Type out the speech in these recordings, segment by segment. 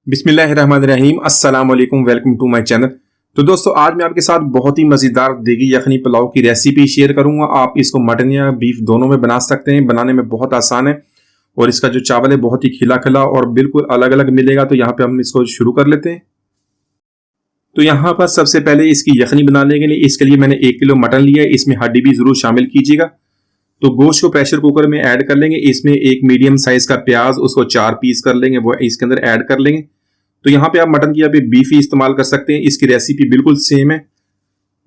बिस्मिल्लाहिर्रहमानिर्रहीम, अस्सलाम वालेकुम, वेलकम टू माय चैनल। तो दोस्तों, आज मैं आपके साथ बहुत ही मज़ेदार देगी यखनी पुलाव की रेसिपी शेयर करूंगा। आप इसको मटन या बीफ दोनों में बना सकते हैं। बनाने में बहुत आसान है और इसका जो चावल है बहुत ही खिला खिला और बिल्कुल अलग अलग मिलेगा। तो यहाँ पे हम इसको शुरू कर लेते हैं। तो यहाँ पर सबसे पहले इसकी यखनी बनाने के लिए इसके लिए मैंने 1 किलो मटन लिया है। इसमें हड्डी भी जरूर शामिल कीजिएगा। तो गोश्त को प्रेशर कुकर में ऐड कर लेंगे। इसमें एक मीडियम साइज का प्याज, उसको 4 पीस कर लेंगे, वो इसके अंदर ऐड कर लेंगे। तो यहाँ पे आप मटन की बीफ ही इस्तेमाल कर सकते हैं। इसकी रेसिपी बिल्कुल सेम है।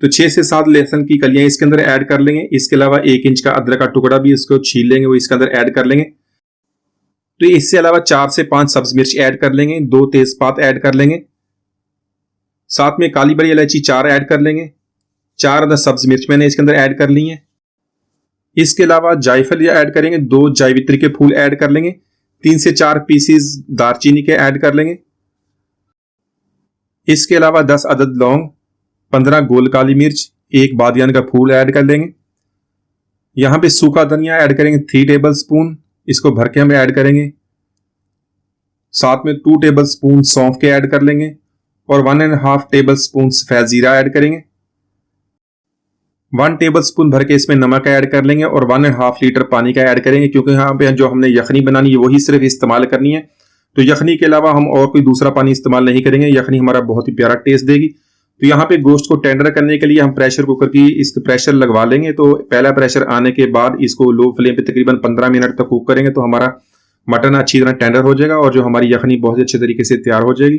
तो 6 से 7 लहसुन की कलियां इसके अंदर ऐड कर लेंगे। इसके अलावा 1 इंच का अदरक का टुकड़ा भी इसको छील लेंगे, वो इसके अंदर ऐड कर लेंगे। तो इससे अलावा 4 से 5 सब्ज मिर्च ऐड कर लेंगे, 2 तेजपात ऐड कर लेंगे, साथ में काली बड़ी इलायची 4 ऐड कर लेंगे, 4 अदद सब्ज मिर्च मैंने इसके अंदर ऐड कर ली है। इसके अलावा जायफल ऐड करेंगे, 2 जावित्री के फूल ऐड कर लेंगे, 3 से 4 पीसीज दालचीनी के ऐड कर लेंगे। इसके अलावा 10 अदद लौंग, 15 गोल काली मिर्च, 1 बादियान का फूल ऐड कर लेंगे। यहां पे सूखा धनिया ऐड करेंगे 3 टेबल स्पून, इसको भर के हम ऐड करेंगे। साथ में 2 टेबल स्पून सौंफ के ऐड कर लेंगे और 1.5 टेबल स्पून सफेद जीरा ऐड करेंगे। 1 टेबल स्पून भर के इसमें नमक ऐड कर लेंगे और 1.5 लीटर पानी का ऐड करेंगे, क्योंकि यहाँ पे जो हमने यखनी बनानी है वही सिर्फ इस्तेमाल करनी है। तो यखनी के अलावा हम और कोई दूसरा पानी इस्तेमाल नहीं करेंगे। यखनी हमारा बहुत ही प्यारा टेस्ट देगी। तो यहाँ पे गोश्त को टेंडर करने के लिए हम प्रेशर कुकर की इसके प्रेशर लगवा लेंगे। तो पहला प्रेशर आने के बाद इसको लो फ्लेम पे तकरीबन 15 मिनट तक कुक करेंगे, तो हमारा मटन अच्छी तरह टेंडर हो जाएगा और जो हमारी यखनी बहुत अच्छे तरीके से तैयार हो जाएगी।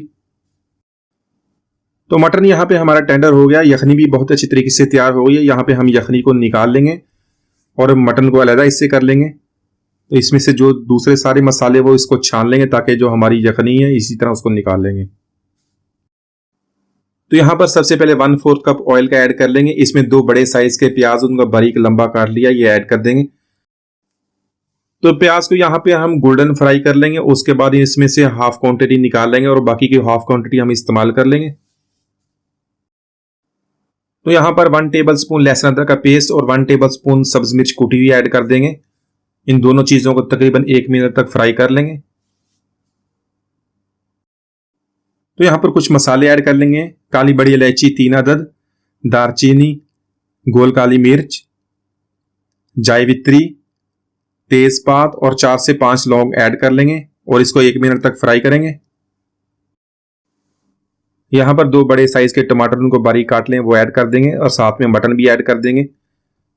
तो मटन यहाँ पे हमारा टेंडर हो गया, यखनी भी बहुत अच्छी तरीके से तैयार हो गई है। यहाँ पे हम यखनी को निकाल लेंगे और मटन को अलग इससे कर लेंगे। तो इसमें से जो दूसरे सारे मसाले वो इसको छान लेंगे, ताकि जो हमारी यखनी है इसी तरह उसको निकाल लेंगे। तो यहाँ पर सबसे पहले 1/4 कप ऑयल का ऐड कर लेंगे। इसमें 2 बड़े साइज के प्याज, उनका बारीक लंबा काट लिया, ये ऐड कर देंगे। तो प्याज को यहाँ पे हम गोल्डन फ्राई कर लेंगे। उसके बाद इसमें से हाफ क्वांटिटी निकाल लेंगे और बाकी की हाफ क्वांटिटी हम इस्तेमाल कर लेंगे। तो यहाँ पर 1 टेबल स्पून लहसुन अदरक का पेस्ट और 1 टेबल स्पून सब्ज मिर्च कुटी हुई ऐड कर देंगे। इन दोनों चीजों को तकरीबन 1 मिनट तक फ्राई कर लेंगे। तो यहां पर कुछ मसाले ऐड कर लेंगे। काली बड़ी इलायची 3 अदद, दालचीनी, गोल काली मिर्च, जायवित्री, तेजपात और 4 से 5 लौंग ऐड कर लेंगे और इसको 1 मिनट तक फ्राई करेंगे। यहां पर 2 बड़े साइज के टमाटर, उनको बारीक काट लें, वो ऐड कर देंगे और साथ में मटन भी ऐड कर देंगे।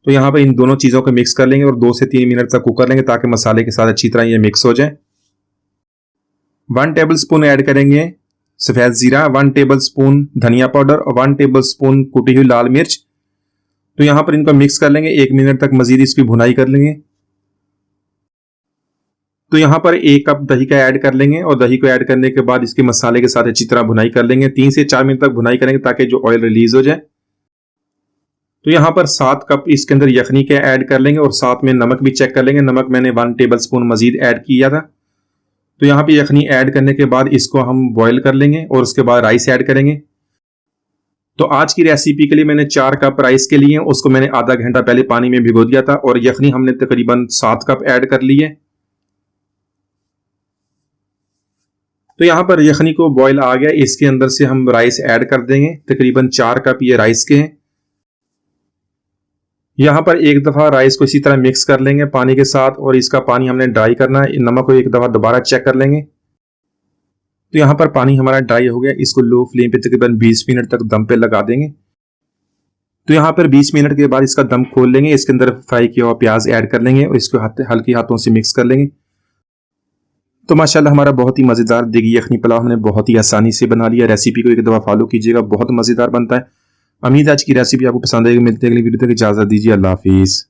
तो यहाँ पर इन दोनों चीजों को मिक्स कर लेंगे और 2 से 3 मिनट तक कुक कर लेंगे, ताकि मसाले के साथ अच्छी तरह ये मिक्स हो जाए। 1 टेबल स्पून ऐड करेंगे सफेद जीरा, 1 टेबल स्पून धनिया पाउडर और 1 टेबल स्पून कुटी हुई लाल मिर्च। तो यहाँ पर इनको मिक्स कर लेंगे, 1 मिनट तक मजीद इसकी भुनाई कर लेंगे। तो यहाँ पर 1 कप दही का ऐड कर लेंगे और दही को ऐड करने के बाद इसके मसाले के साथ अच्छी तरह भुनाई कर लेंगे। 3 से 4 मिनट तक भुनाई करेंगे, ताकि जो ऑयल रिलीज हो जाए। तो यहाँ पर 7 कप इसके अंदर यखनी के ऐड कर लेंगे और साथ में नमक भी चेक कर लेंगे। नमक मैंने 1 टेबल स्पून मजीद ऐड किया था। तो यहाँ पे यखनी ऐड करने के बाद इसको हम बॉईल कर लेंगे और उसके बाद राइस ऐड करेंगे। तो आज की रेसिपी के लिए मैंने 4 कप राइस के लिए, उसको मैंने आधा घंटा पहले पानी में भिगो दिया था और यखनी हमने तकरीबन 7 कप ऐड कर ली है। तो यहाँ पर यखनी को बॉईल आ गया, इसके अंदर से हम राइस ऐड कर देंगे। तकरीबन 4 कप ये राइस के हैं। यहाँ पर एक दफा राइस को इसी तरह मिक्स कर लेंगे पानी के साथ और इसका पानी हमने ड्राई करना है। नमक को एक दफा दोबारा चेक कर लेंगे। तो यहाँ पर पानी हमारा ड्राई हो गया, इसको लो फ्लेम पे तकरीबन 20 मिनट तक दम पे लगा देंगे। तो यहाँ पर 20 मिनट के बाद इसका दम खोल लेंगे। इसके अंदर फ्राई किया हुआ प्याज ऐड कर लेंगे और इसको हल्के हाथों से मिक्स कर लेंगे। तो माशाल्लाह हमारा बहुत ही मजेदार देगी यखनी पुलाव हमने बहुत ही आसानी से बना लिया। रेसिपी को एक दफा फॉलो कीजिएगा, बहुत मजेदार बनता है। उम्मीद आज की रेसिपी आपको पसंद आएगी। मिलते हैं अगली वीडियो तक, इजाजत दीजिए, अल्लाह हाफिज।